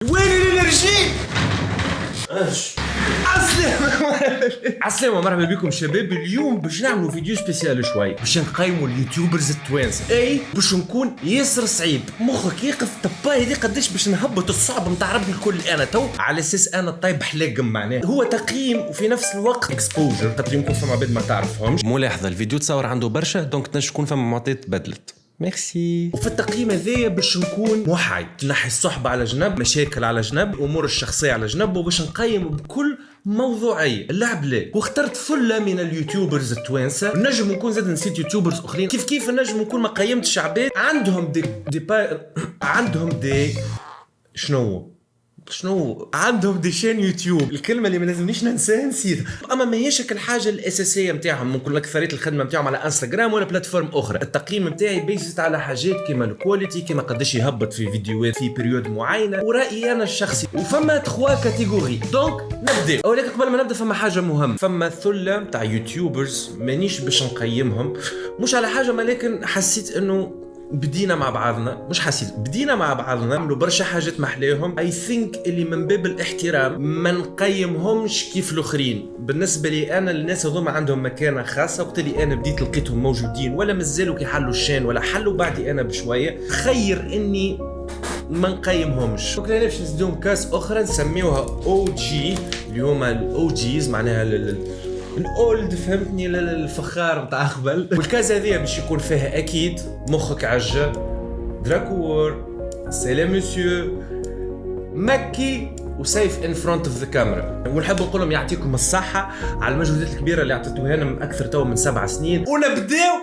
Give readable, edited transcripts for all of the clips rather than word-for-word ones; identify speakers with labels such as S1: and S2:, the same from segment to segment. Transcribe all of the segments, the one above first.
S1: وين الانرجي؟ عسلامة مرحبا بكم شباب. اليوم باش نعملوا فيديو سبيسيال شوي باش نقيموا اليوتيوبرز التوانسه. اي باش نكون ياسر صعيب مخك يقف طباي هذه قداش باش نهبط الصعب نتاع ربي الكل انا تو على اساس انا طيب حلاقم معناه. هو تقييم وفي نفس الوقت اكسبوجر خاطر يمكن فما عباد ما تعرفهمش. ملاحظه الفيديو تصور عنده برشا دونك تنجم تكون فما معطيات تبدلت. ميرسي. وفي التقييم هذايا باش نكون محايد، نحي الصحبة على جنب، مشاكل على جنب، الأمور الشخصية على جنب، وباش نقيم بكل موضوعية. اللعب ليه؟ واخترت ثلة من اليوتيوبرز التوانسة. نجم نكون زاد نسيت يوتيوبرز أخرين، كيف نجم نكون ما قيمتش عباد عندهم عندهم دي شنو عندهم دي شين يوتيوب. الكلمه اللي ما لازمنيش ننساها نسيتها، اما ما هيش الحاجه الاساسيه نتاعهم. ممكن اكثريه الخدمه نتاعهم على انستغرام ولا بلاتفورم اخرى. التقييم نتاعي بيزت على حاجات كيما الكواليتي، كيما قداش يهبط في فيديوهات في بريود معينه، ورايي انا الشخصي. وفما 3 كاتيجوري. دونك نبدا. ولكن قبل ما نبدا فما حاجه مهمه، فما ثله تاع يوتيوبرز مانيش باش نقيمهم مش على حاجه، ولكن حسيت انه بدينا مع بعضنا، مش حسيت بدينا مع بعضنا نعملوا برشا حاجات محلاهم. اي ثينك اللي من باب الاحترام ما نقيمهمش كيف الاخرين. بالنسبه لي انا الناس هذوما عندهم مكانه خاصه، وقت اللي انا بديت لقيتهم موجودين ولا مازالوا كيحلوا الشان ولا حلوا بعدي انا بشويه، خير اني ما نقيمهمش. وكنا باش نزيدهم كاس اخرى نسميوها او جي، اللي هما الاو جيز معناها الاولد، فهمتني، الفخار نتاع قبل. والكاز هذه باش يكون فيها اكيد مخك عجة، دراكور، سلام مسيو، مكي، وسيف ان فرونت اوف ذا كاميرا. ونحب نقول لهم يعطيكم الصحه على المجهودات الكبيره اللي عطيتوها لنا من اكثر تو من 7 سنين. ونبداو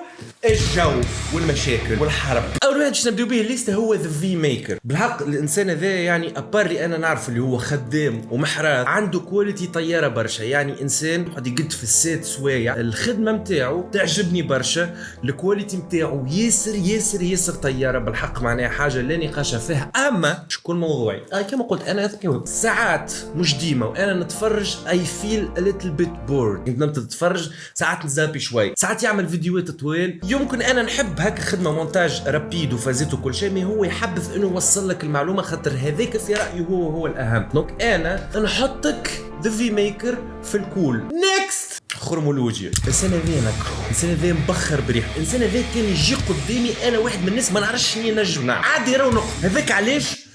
S1: الجو والمشاكل والحرب. اول واحد باش نبداو به الليسته هو ذا في ميكر. بالحق الانسان هذا يعني ابار انا نعرف اللي هو خدام ومحراث، عنده كواليتي طياره برشا. يعني انسان يقعد يقد في السات سوايع. الخدمه نتاعو تعجبني برشا، الكواليتي نتاعو ياسر ياسر ياسر طياره بالحق، معناها حاجه لا نقاش فيها. اما شكون موضوعي كما قلت انا ساعات مش ديما وانا نتفرج اي فيل ا ليتل بيت بورد. نبدا نتفرج ساعات نزابي شوي، ساعات يعمل فيديوهات طويل. يمكن انا نحب هكا خدمه مونتاج رابيد وفازيت وكل شيء، ما هو يحبذ انه يوصل لك المعلومه خاطر هذاك في رايي هو الاهم. دونك انا نحطك ذا في ميكر في الكول. نيكست خرمولوجيا. الانسان هذا نكره، الانسان هذا مبخر بريح، الانسان هذا كان يجي قدامي انا واحد من الناس ما نعرفش شنو نجم نعمل عادي رونق. هذاك علاش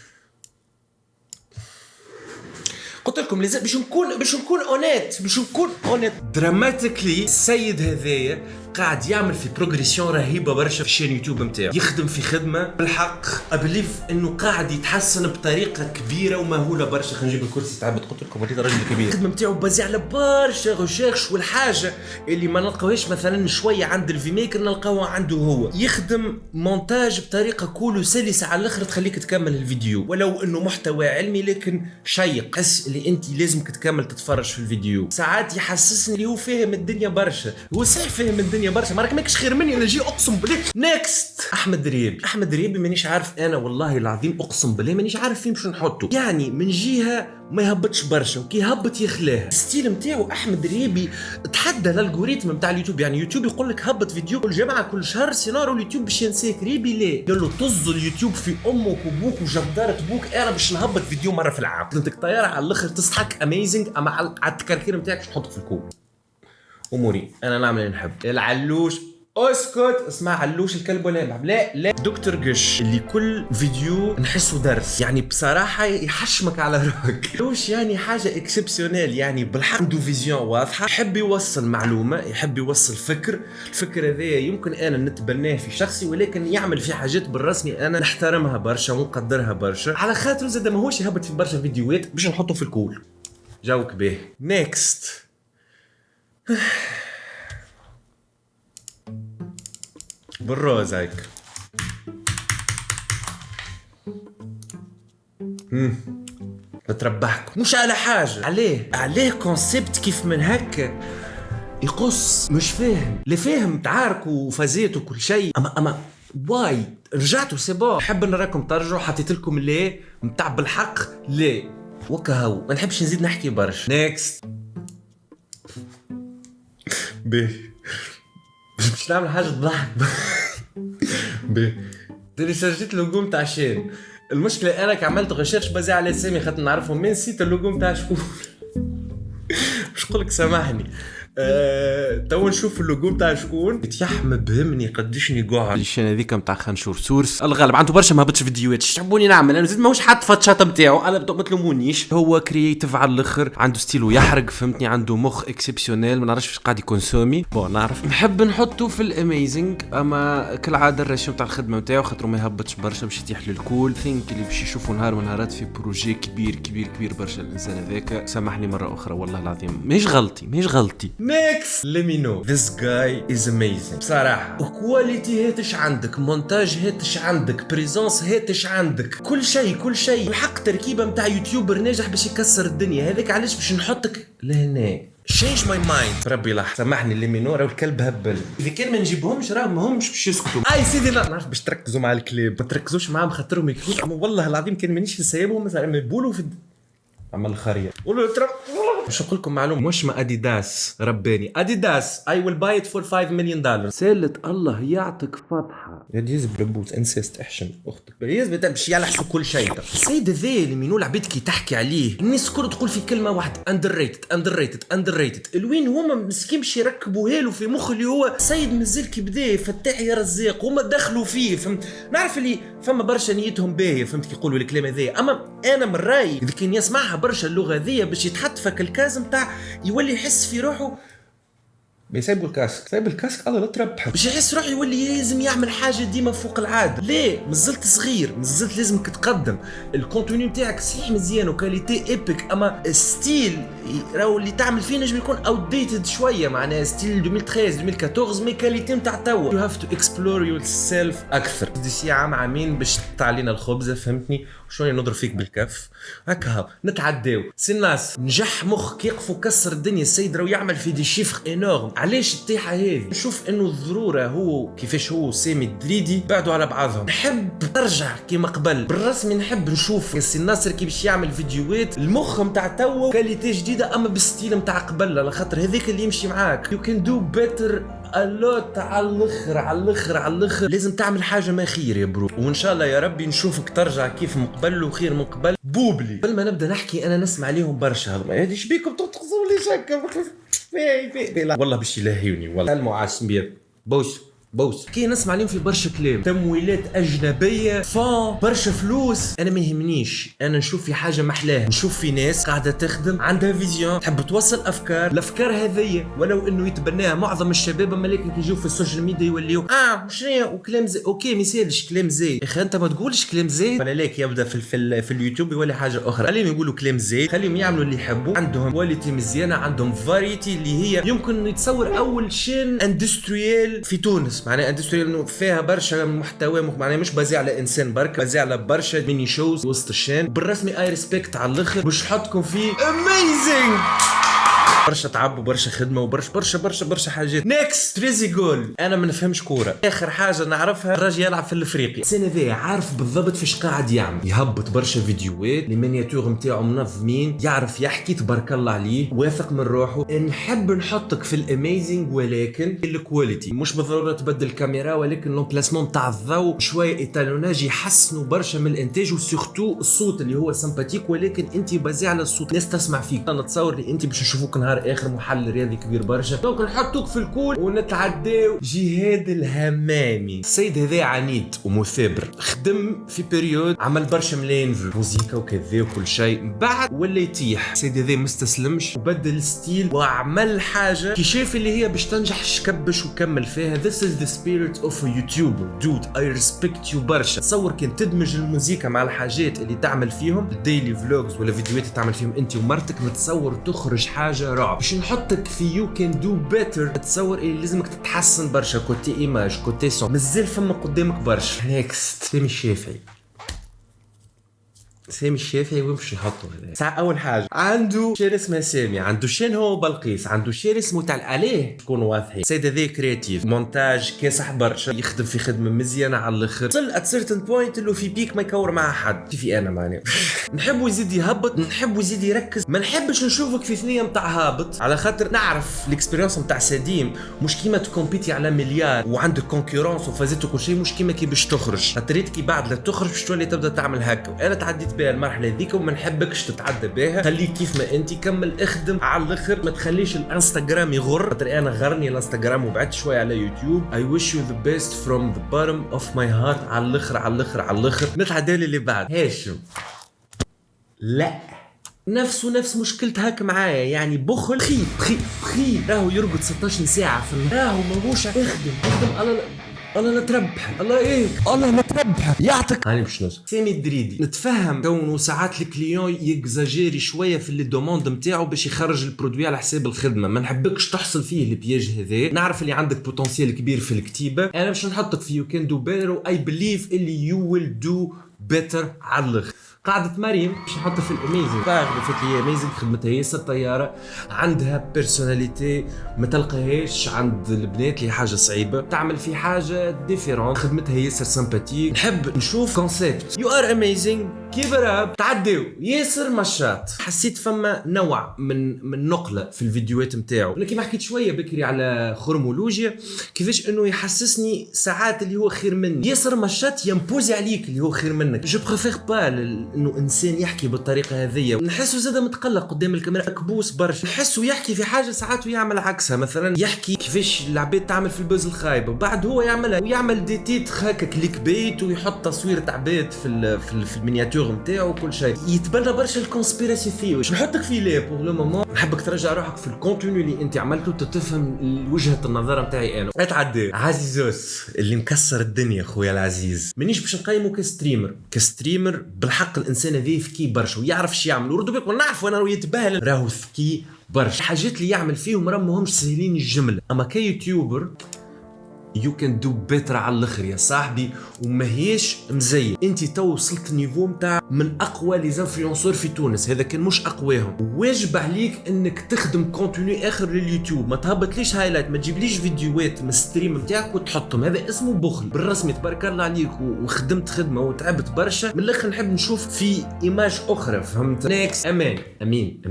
S1: قلت لكم لازم باش نكون اونيت دراماتيكلي. السيد هذايا قاعد يعمل في بروغريسيون رهيبه برشا في الشين يوتيوب نتاعو، يخدم في خدمه بالحق ابليف انه قاعد يتحسن بطريقه كبيره ومهوله برشا. خلينا نجيب الكرسي تعبت، قلت لكم وليد راجل كبير. الخدمه نتاعو بازي على برشا ريشيرش، والحاجه اللي ما نلقاوهاش مثلا شويه عند الفي ميكر نلقاوها عنده هو. يخدم مونتاج بطريقه كول وسلسه على الاخر تخليك تكمل الفيديو، ولو انه محتوى علمي لكن شيق، حس اللي انت لازمك تكمل تتفرج في الفيديو. ساعات يحسسني اللي هو فاهم الدنيا برشا، هو صحيح فاهم الدنيا برشا، ما راك ماكش خير مني انا نجي اقسم بالله. نيكست احمد ريابي مانيش عارف انا والله العظيم اقسم بالله مانيش عارف فين باش نحطه. يعني من جهه ما يهبطش برشا وكي يهبط يخلاه. الستيل نتاعو احمد ريابي تحدى الالغوريثم نتاع اليوتيوب. يعني يوتيوب يقول لك هبط فيديو كل جمعه كل شهر سيناريو اليوتيوب باش ينساك. ريبي ليه؟ قال له طز اليوتيوب في امك وابوك وجدارة ابوك، انا باش نهبط فيديو مره في العام. انتك طياره على الاخر تضحك اميزنج، اما على التكركير نتاعك تحطك في الكول. اموري انا نعمل اللي نحب. العلوش اسكت، اسمع علوش الكلب ولا يلعب. لا دكتور قش اللي كل فيديو نحسه درس، يعني بصراحه يحشمك على روحك. علوش يعني حاجه اكسبسيونيل، يعني بالحق عنده فيزيون واضحه، يحب يوصل معلومه، يحب يوصل فكر. الفكر هذا يمكن انا نتبناه في شخصي، ولكن يعمل في حاجات بالرسمي انا نحترمها برشا ونقدرها برشا. على خاطر زاد ماهوش يهبط في برشا فيديوهات باش نحطه في الكول. جاوك به. نيكست بالروز هيك. بتربحكم مش على حاجة. عليه كونسيبت كيف من هكا يقص. مش فاهم اللي فاهم تعاركوا وفازيت وكل شيء، اما واي رجعتوا سيبا. حب نراكم ترجعوا، حطيت لكم ليه متاع بالحق ليه وكهو. ما نحبش نزيد نحكي برش. نيكست مش نعمل حاجة تضحك. تري سجلت لوجو متاع شين المشكله انا عملت غشاش بزي على اسامي خاطر نعرفهم، من نسيت اللوجو نتاع شكون. مش نقولك سامحني. تو نشوف اللوجو نتاع شكون. يتيحم بهمني قديش نقعد الشين هذيك نتاع خنشور سورس الغالب عنده برشا ما هبطش فيديوهات. تحبوني نعمل انا زيد ماهوش حد فاتشات نتاعو، انا ما تلومونيش. هو كرييتيف على الاخر، عنده ستيلو يحرق فهمتني، عنده مخ اكسبسيونيل، ما نعرفش قاعد يكونسومي بون نعرف. نحب نحطه في الاميزنج، اما كالعاده الراسيون تاع الخدمه نتاعو خاطر ما يهبطش برشا باش يتيح للكل ثينك اللي باش يشوفوا نهار من نهارات في بروجي كبير كبير كبير برشا. الانسان هذاك سامحني مره اخرى والله العظيم ماهيش غلطي. Next let me know this guy is amazing بصراحة. كواليتي هاتش عندك، مونتاج هاتش عندك، بريزونس هاتش عندك، كل شيء الحق تركيبة متاع يوتيوبر ناجح باش يكسر الدنيا. هذاك علاش باش نحطك لهنا. change my mind. ربي لاح سامحني اللي منو راهو الكلب هبل. اذا كان ما نجيبهمش راهم ماهمش باش يسكتوا. اي سيدي لا نعرف باش تركزوا مع الكلاب، ما تركزوش معاهم خاطرهم يكون. اما والله العظيم كان مانيش نسيبهم مثلا يبولوا في عمل خريه. مش نقول لكم معلومه، مش ما اديداس رباني اديداس I will buy it for $5 million. سالة الله يعطيك فتحه يا ديز بلبوس انسيست احشم اختك يز باش يلحسوا كل شيء. السيد ذا اللي منو العبيد كي تحكي عليه الناس كل تقول في كلمه واحده underrated. الوين هما مسكين باش يركبوها له في مخ اللي هو سيد مازال كي بدا فتاح يا رزاق، هما دخلوا فيه فهمت. نعرف اللي فما برشا نيتهم باهيه فهمت كي يقولوا الكلام هذا، اما انا من رايي اذا كان يسمعها برشا اللغه ذي باش يتحط فك الكاز نتاع يولي يحس في روحه بيسيبوا الكاسك، سايب الكاسك الله لا تربح باش يحس روحه يولي لازم يعمل حاجه ديما فوق العاده. ليه مازلت صغير، مازلت لازمك تقدم الكونتوني نتاعك صحيح مزيان وكاليتي ايبك، اما ستيل راهو اللي تعمل فيه نجم يكون اوتديتد شويه، معناها ستيل 2013 2014 مي كاليتي نتاع توا. يو هاف تو اكسبلور يور سيلف اكثر. ديسي عامين باش تقطع علينا الخبزه فهمتني، شويه نضرب فيك بالكف هكا نتعداو. سي الناس نجح مخ كيقفوا كسر الدنيا. السيد راهو يعمل في دي شيفر انورم. علاش الطيحه هذه؟ نشوف انه الضروره هو كيفاش هو سامي الدريدي بعدوا على بعضهم. نحب ترجع كيما قبل بالرسمي، نحب نشوف السي الناصر كي باش يعمل فيديوهات المخ نتاع توا كاليتي جديده اما بالستيل نتاع قبل، على خاطر هذاك اللي يمشي معاك. يو كان دو بيتر اللوت على الاخر. لازم تعمل حاجه ما خير يا برو، وان شاء الله يا ربي نشوفك ترجع كيف من قبل وخير من قبل. بوبلي قبل ما نبدا نحكي انا نسمع عليهم برشا هذوما هذه شبيكم تغزوا لي شكا في والله باش يلهيوني والله المعاش بيض بوس كي نسمع عليهم في برشا كلام تمويلات اجنبيه فان برشا فلوس. انا ما يهمنيش، انا نشوف في حاجه محلاها، نشوف في ناس قاعده تخدم عندها فيزيون تحب توصل افكار. الافكار هذية ولو انه يتبناها معظم الشباب، اما لكن كي يجوا في السوشيال ميديا يوليو شنو وكلام زي اوكي ما يسالش كلام زي يا اخي انت ما تقولش كلام زي ولا ليك يبدا في اليوتيوب يولي حاجه اخرى. خليهم يقولوا كلام زي، خليهم يعملوا اللي يحبوا، عندهم كواليتي مزيانه، عندهم فاريتي اللي هي يمكن يتصور اول شين اندستريال في تونس. معناها اندستريال انه فيها برشا محتوى، معناها مش بازي على انسان برك، بازي على برشا ميني شوز وسط الشان. بالرسمي اي ريسبكت على الاخر باش نحطكم فيه اميزنج. برشا تعب وبرشا خدمه وبرشا حاجات. نيكست تريزي جول. انا ما نفهمش كوره، اخر حاجه نعرفها الراجل يلعب في الافريقي. السنه ذي عارف بالضبط فاش قاعد يعمل، يهبط برشا فيديوهات، لي مينياتور نتاعو منظمين، يعرف يحكي تبارك الله عليه، واثق من روحه. نحب نحطك في الاميزنج ولكن الكواليتي مش بالضروره تبدل الكاميرا، ولكن لومبلاسمون نتاع الضوء شويه ايتالوناج يحسنوا برشا من الانتاج، وسورتو الصوت اللي هو سمباتيك ولكن انت بازي على الصوت ناس تسمع فيك. انا نتصور لي انت باش نشوفوك نهار اخر محل رياضي كبير برشا، دونك نحطوك في الكول ونتعداو. جهاد الهمامي السيد هذا عنيد ومثابر، خدم في بيريود عمل برشا ملايين في موزيكا وكذا وكل شيء، بعد ولا يتيح. السيد هذا مستسلمش وبدل ستيل وعمل حاجه كي شاف اللي هي باش تنجح شكبش وكمل فيها. This is the spirit of a YouTuber dude I respect you برشا. تصور كان تدمج الموزيكا مع الحاجات اللي تعمل فيهم الديلي فلوجز ولا فيديوهات تعمل فيهم انت ومرتك، نتصور تخرج حاجه رعب. باش نحطك في يو كان دو بيتر، تصور اللي لازمك تتحسن برشا كوتي ايماج كوتي سون، مازال فما قدامك برشا. نيكست سامي الشافعي. سامي الشافعي ويمشي يحطوا هذا. ساعة أول حاجة عنده شير اسمه سامي، عنده شين هو بلقيس، عنده شير اسمه تاع عليه تكون واضحين. السيد هذا كرياتيف مونتاج كاسح برشا، يخدم في خدمة مزيانة على الآخر. وصل ات سيرتن بوينت اللي في بيك ما يكور مع حد كيفي أنا معناها. نحبه يزيد يهبط، نحبه يزيد يركز، ما نحبش نشوفك في ثنية متاع هابط، على خاطر نعرف الاكسبيرينس متاع سديم مش كيما تكومبيتي على مليار وعندك كونكورونس وفازت كل شيء، مش كيما كي باش تخرج. خاطريت كي بعد لا تخرج باش تولي تبدا تعمل هكا. انا تعديت بها المرحله هذيك وما نحبكش تتعدى بها. خليك كيف ما انت، كمل اخدم على الاخر، ما تخليش الانستغرام يغر. خاطر انا غرني الانستغرام وبعدت شويه على يوتيوب. I wish you the best from the bottom of my heart. على الاخر على الاخر على الاخر. نتعدى اللي بعد هاشم. لا نفس مشكلة هاك معايا، يعني بخل بخيل راهو يرقد 16 ساعة في النهار، راهو ماهوش اخدم. الله لا تربح، الله ايه، الله لا تربح يعطيك. هاني باش نوصل سامي الدريدي. نتفهم كونه ساعات الكليون يكزاجيري شويه في لي دوموند نتاعو باش يخرج البرودوي على حساب الخدمه، ما نحبكش تحصل فيه البياج هذا. نعرف اللي عندك بوتنسيال كبير في الكتيبه، انا باش نحطك في يو كان دو بيتر و اي بليف اللي يو ويل دو بيتر على الاخر. قاعدة مريم باش نحطها في الاميزنج. قاعدة فات لي اميزنج، خدمتها ياسر طيارة، عندها بيرسوناليتي ما تلقاهاش عند البنات اللي حاجة صعيبة، تعمل في حاجة ديفيرون، خدمتها ياسر سامباتيك. نحب نشوف كونسيبت يو ار اميزنج كيف راب تعديو ياسر مشات. حسيت فما نوع من نقلة في الفيديوهات نتاعو. انا كيما حكيت شوية بكري على خرمولوجيا كيفاش انه يحسسني ساعات اللي هو خير مني. ياسر مشات يمبوزي عليك اللي هو خير منك. جو بريفير با انه انسان يحكي بالطريقه هذية. نحسه زاد متقلق قدام الكاميرا، كبوس برشا. نحسه يحكي في حاجه ساعات ويعمل عكسها، مثلا يحكي كيفاش العباد تعمل في البوز الخايبه وبعد هو يعملها، ويعمل دي تيتر هكا كليك بيت ويحط تصوير تاع عباد في المينياتور نتاعو وكل شيء. يتبنى برشا الكونسبيراسي ثيوري. باش نحطك في لي بور لو مومون، نحبك ترجع روحك في الكونتوني اللي انت عملته تتفهم وجهه النظر نتاعي. انا اتعدى عزيزوس اللي مكسر الدنيا خويا العزيز. مانيش باش نقيمه كستريمر بالحق. الانسان هذا ذكي برشا ويعرف شو يعمل، وردوا بالكم نعرف وانا يتباهل راهو ذكي برشا. الحاجات اللي يعمل فيهم راه ماهمش سهلين الجمله، اما كيوتيوبر يو كان دو بيتر على الاخر يا صاحبي، وماهيش مزيان. انت تو وصلت نيفو نتاع من اقوى لي زانفلونسور في تونس، هذا كان مش اقواهم. واجب عليك انك تخدم كونتوني اخر لليوتيوب. ما تهبطليش هايلايت، ما تجيبليش فيديوهات من الستريم نتاعك وتحطهم، هذا اسمه بخل بالرسمي. تبارك الله عليك وخدمت خدمه وتعبت برشا. من الاخر نحب نشوف في ايماج اخرى، فهمت؟ نيكس امين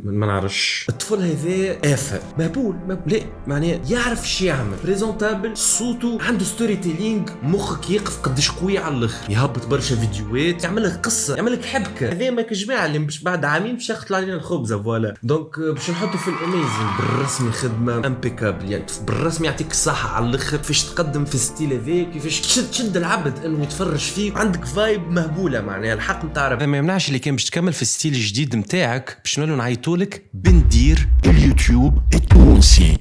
S1: ما نعرفش. الطفل هذا افه مهبول لا معناه يعرف شو يعمل، بريزونتابل، صوته عنده ستوري تيلينج، مخك يقف قداش قوي على الاخر. يهبط برشا فيديوهات، يعمل لك قصه، يعمل لك حبكه. هذا ما كجماعه اللي مش بعد عامين باش يقتلوا علينا الخبزه فوالا. دونك باش نحطه في الاميزنج بالرسمي. خدمه امبيكابل يعني بالرسمي. يعطيك الصحه على الاخر كيفاش تقدم في الستيل هذا، كيفاش تشد العبد انه يتفرج فيك. عندك فايب مهبوله معناها الحق نتاع ربي. ما يمنعش اللي كان باش تكمل في الستيل الجديد نتاعك باش نولوا نعيطولك بندير اليوتيوب التونسي.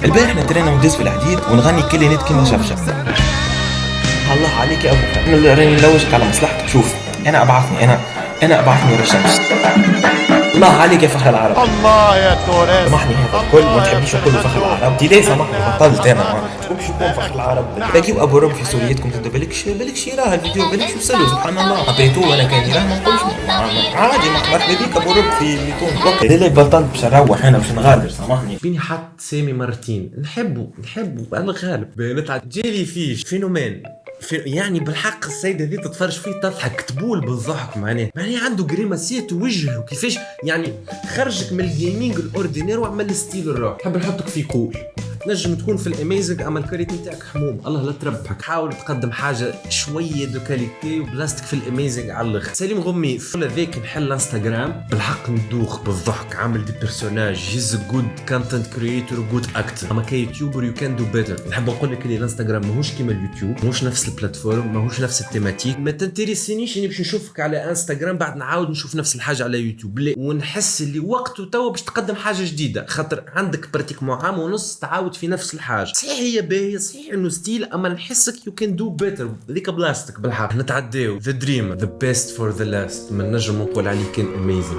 S2: البارح نترينا وندز في الحديد ونغني كلمات كيما شفشف. الله عليك يا ابو فهد، انا راني نلوجك على مصلحتك. شوف انا ابعثني للشمس. الله عليك يا فخر العرب.
S3: الله يا توريس
S2: سامحني هذا الكل، ما تحبنيش نقول فخر العرب. دي ليه سامحني بطلت انا باش يكون فخر العرب. باقيو ابو رب في سوريتكم تبدا بالكش يراه الفيديو بالكش وصلوا سبحان الله. عطيتوه وانا كان يراه ما نقولش عادي. مرحبا بيك ابو رب في ميتون. اوكي ليه بطلت باش نروح انا باش نغادر سامحني.
S1: بيني حط سامي مرتين. نحبه على الغالب. نطلع جيلي فيش فينومين يعني بالحق. السيد هذه تتفرج فيه تضحك تبول بالضحك معناه عنده جريماسيات وجهه وكيفاش يعني خرجك من الجيمنج الاوردينير وعمل الستيل الروح. نحب نحطك في كول. نجم تكون في الاميزنج اما الكاليتي نتاعك حموم. الله لا تربحك. حاول تقدم حاجه شويه دو كاليتي وبلاستيك في الاميزنج على الاخر. سليم غمي فل ذاك نحل انستغرام بالحق ندوخ بالضحك. عامل دي بيرسوناج هيز جود كونتنت كرييتور جود اكتر. اما كيوتيوبر يو كان دو بيتر. نحب نقول لك اللي الانستغرام ماهوش كيما اليوتيوب، ماهوش نفس البلاتفورم، ماهوش نفس التيماتيك. ما تنتريسينيش اني باش نشوفك على انستغرام بعد نعاود نشوف نفس الحاجه على يوتيوب. ونحس اللي وقته توا باش تقدم حاجه جديده، خاطر عندك براتيكمون عام ونص تعاود تعود في نفس الحاجه. صحيح هي باهيه، صحيح انه ستيل، اما نحسك يو كان دو بيتر. ذيك بلاستيك بالحق. نتعداو ذا دريم ذا بيست فور ذا لاست. ما نجم نقول عليه كان اميزنج.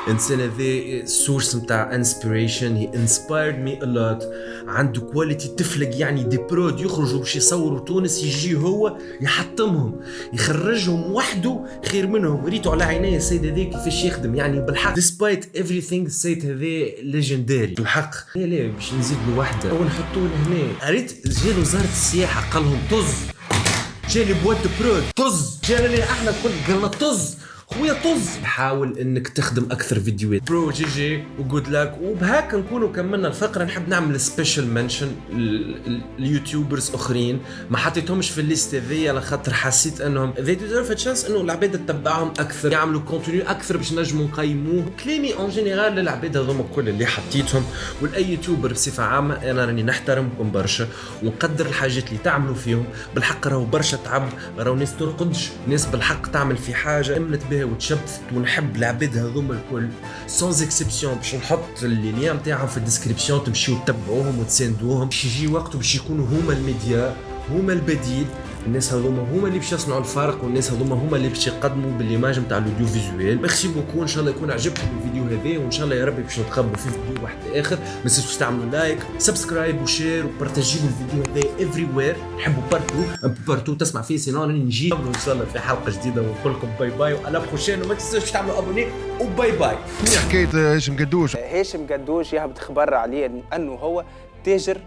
S1: الانسان هذا سورس نتاع انسبيريشن. هي انسبايرد مي ا لوت. عنده كواليتي تفلق، يعني دي برود يخرجوا باش يصوروا تونس، يجي هو يحطمهم يخرجهم وحده خير منهم. ريتوا على عينيه السيد هذا كيفاش يخدم، يعني بالحق despite everything السيد هذا ليجندري بالحق. لا باش نزيد له واحده او نحطوه هنا. قريت جا وزاره السياحه قال لهم طز، جالي بواد برود طز، جانا احنا كل قلنا طز خويا طز. حاول انك تخدم اكثر فيديوهات برو. جي وجود لاك. وبهاك نكونوا كملنا الفقره. نحب نعمل سبيشال منشن اليوتيوبرز اخرين ما حطيتهمش في الليست هذيا على خاطر حسيت انهم they deserve a chance انه العباد تتبعهم اكثر، يعملوا كونتينيو اكثر باش نجموا نقيموه. كلامي اون جينيرال للعباد هذوما كل اللي حطيتهم ولاي يوتيوبر بصفه عامه. انا راني نحترمكم برشا ونقدر الحاجات اللي تعملوا فيهم. بالحق راهو برشا تعب، راهو ناس ترقدش، ناس بالحق تعمل في حاجه امنت بها وتشبثت. ونحب العباد هذوما الكل سونز اكسبسيون. باش نحط اللين نتاعهم في الديسكريبسيون، تمشيو تتبعوهم وتساندوهم باش يجي وقته باش يكونوا هما الميديا، هما البديل. الناس هذوما هما اللي باش يصنعوا الفرق، والناس هذوما هما اللي باش يقدموا بالليماج نتاع الاوديو فيزوال. ميرسي بوكو، ان شاء الله يكون عجبكم الفيديو هذا، وان شاء الله يا ربي باش نتقابلوا في فيديو واحد اخر. ما تنسوش تعملوا لايك سبسكرايب وشير وبارتاجيو الفيديو هذا افري وير. نحبوا بارتو تسمع فيه، سينو راني نجي ان شاء الله في حلقه جديده ونقول لكم باي باي وعلى بروشين. وما تنسوش تعملوا ابوني وباي باي.
S3: حكايه هاشم قدوش
S4: هاشم قدوش يهبط خبر عليه انه هو تاجر